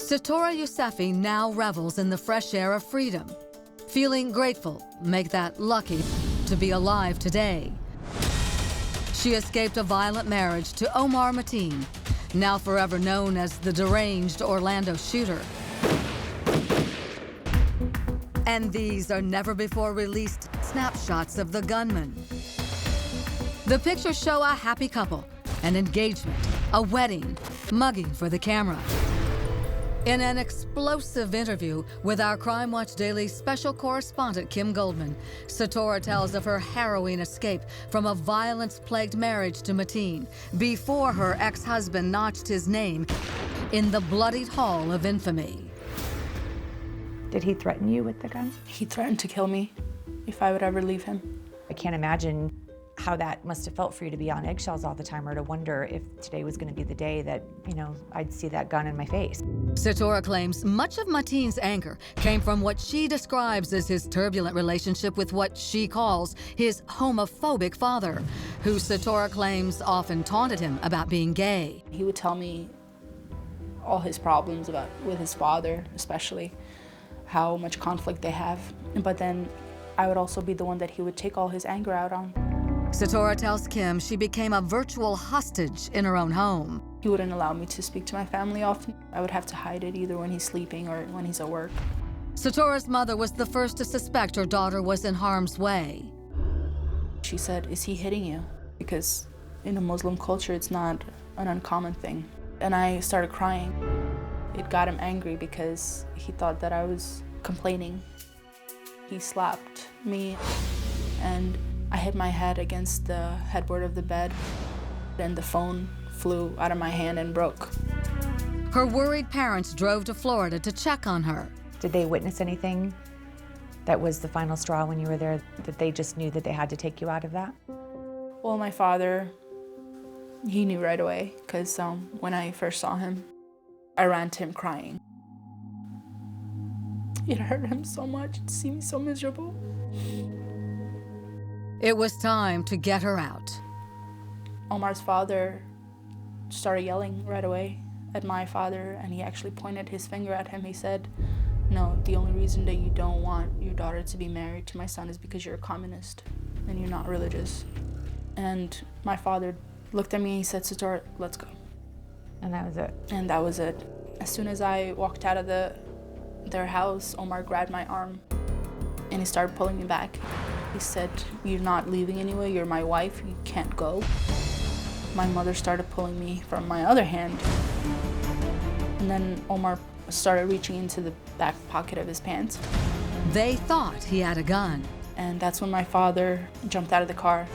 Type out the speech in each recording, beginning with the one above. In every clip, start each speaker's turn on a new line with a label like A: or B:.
A: Sitora Yusufiy now revels in the fresh air of freedom, feeling grateful, make that lucky, to be alive today. She escaped a violent marriage to Omar Mateen, now forever known as the deranged Orlando shooter. And these are never-before-released snapshots of the gunman. The pictures show a happy couple, an engagement, a wedding, mugging for the camera. In an explosive interview with our Crime Watch Daily special correspondent Kim Goldman, Sitora tells of her harrowing escape from a violence-plagued marriage to Mateen before her ex-husband notched his name in the bloodied hall of infamy.
B: Did he threaten you with the gun?
C: He threatened to kill me if I would ever leave him.
B: I can't imagine how that must have felt for you to be on eggshells all the time, or to wonder if today was going to be the day that, I'd see that gun in my face.
A: Sitora claims much of Mateen's anger came from what she describes as his turbulent relationship with what she calls his homophobic father, who Sitora claims often taunted him about being gay.
C: He would tell me all his problems with his father, especially how much conflict they have. But then I would also be the one that he would take all his anger out on.
A: Sitora tells Kim she became a virtual hostage in her own home.
C: He wouldn't allow me to speak to my family often. I would have to hide it either when he's sleeping or when he's at work.
A: Sitora's mother was the first to suspect her daughter was in harm's way.
C: She said, "Is he hitting you?" Because in a Muslim culture, it's not an uncommon thing. And I started crying. It got him angry because he thought that I was complaining. He slapped me and I hit my head against the headboard of the bed, and the phone flew out of my hand and broke.
A: Her worried parents drove to Florida to check on her.
B: Did they witness anything that was the final straw when you were there, that they just knew that they had to take you out of that?
C: Well, my father, he knew right away, because when I first saw him, I ran to him crying. It hurt him so much to see me so miserable.
A: It was time to get her out.
C: Omar's father started yelling right away at my father, and he actually pointed his finger at him. He said, "No, the only reason that you don't want your daughter to be married to my son is because you're a communist and you're not religious." And my father looked at me and he said, "Sitora, let's go."
B: And that was it?
C: And that was it. As soon as I walked out of their house, Omar grabbed my arm and he started pulling me back. He said, "You're not leaving anywhere, you're my wife, you can't go." My mother started pulling me from my other hand. And then Omar started reaching into the back pocket of his pants.
A: They thought he had a gun.
C: And that's when my father jumped out of the car.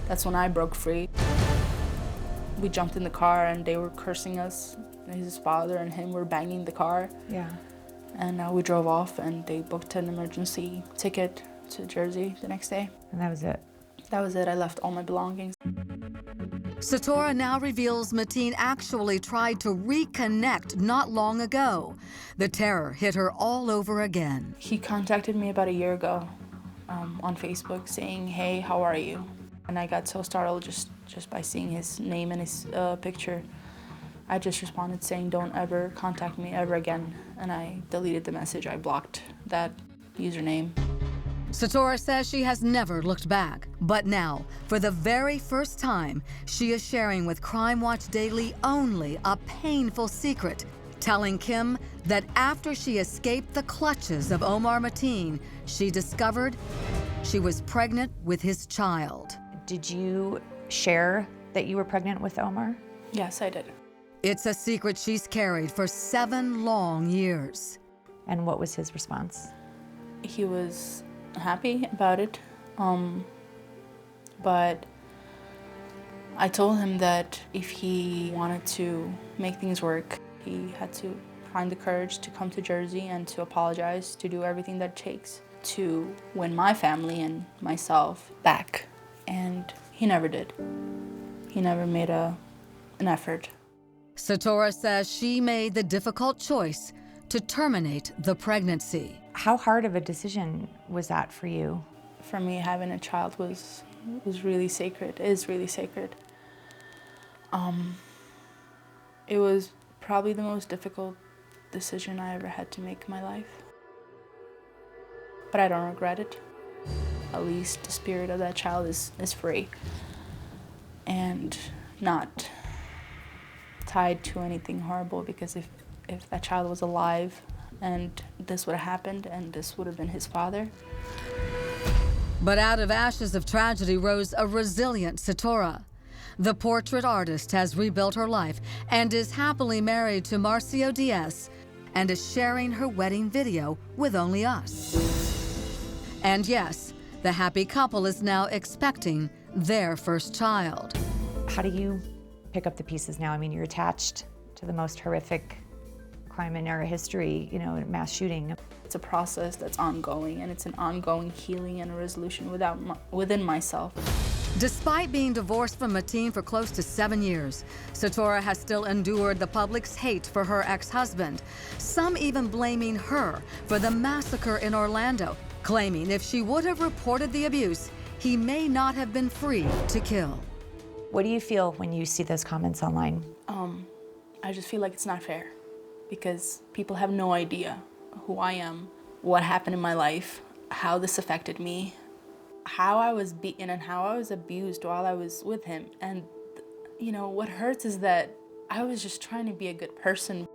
C: That's when I broke free. We jumped in the car and they were cursing us. His father and him were banging the car.
B: Yeah.
C: And we drove off and they booked an emergency ticket to Jersey the next day.
B: And that was it?
C: That was it. I left all my belongings.
A: Sitora now reveals Mateen actually tried to reconnect not long ago. The terror hit her all over again.
C: He contacted me about a year ago on Facebook saying, "Hey, how are you?" And I got so startled just by seeing his name and his picture. I just responded saying, "Don't ever contact me ever again." And I deleted the message. I blocked that username.
A: Sitora says she has never looked back, but now, for the very first time, she is sharing with Crime Watch Daily only a painful secret, telling Kim that after she escaped the clutches of Omar Mateen, she discovered she was pregnant with his child.
B: Did you share that you were pregnant with Omar?
C: Yes, I did.
A: It's a secret she's carried for 7 long years.
B: And what was his response?
C: He was happy about it, but I told him that if he wanted to make things work, he had to find the courage to come to Jersey and to apologize, to do everything that it takes to win my family and myself back. And he never did. He never made an effort.
A: Sitora says she made the difficult choice to terminate the pregnancy.
B: How hard of a decision was that for you?
C: For me, having a child was really sacred, is really sacred. It was probably the most difficult decision I ever had to make in my life. But I don't regret it. At least the spirit of that child is free and not tied to anything horrible, because if that child was alive and this would have happened and this would have been his father.
A: But out of ashes of tragedy rose a resilient Sitora. The portrait artist has rebuilt her life and is happily married to Marcio Diaz and is sharing her wedding video with only us. And yes, the happy couple is now expecting their first child.
B: How do you pick up the pieces now? I mean, you're attached to the most horrific crime in our history, you know, mass shooting.
C: It's a process that's ongoing, and it's an ongoing healing and a resolution within myself.
A: Despite being divorced from Mateen for close to 7 years, Sitora has still endured the public's hate for her ex-husband, some even blaming her for the massacre in Orlando, claiming if she would have reported the abuse, he may not have been free to kill.
B: What do you feel when you see those comments online?
C: I just feel like it's not fair, because people have no idea who I am, what happened in my life, how this affected me, how I was beaten and how I was abused while I was with him. And, you know, what hurts is that I was just trying to be a good person.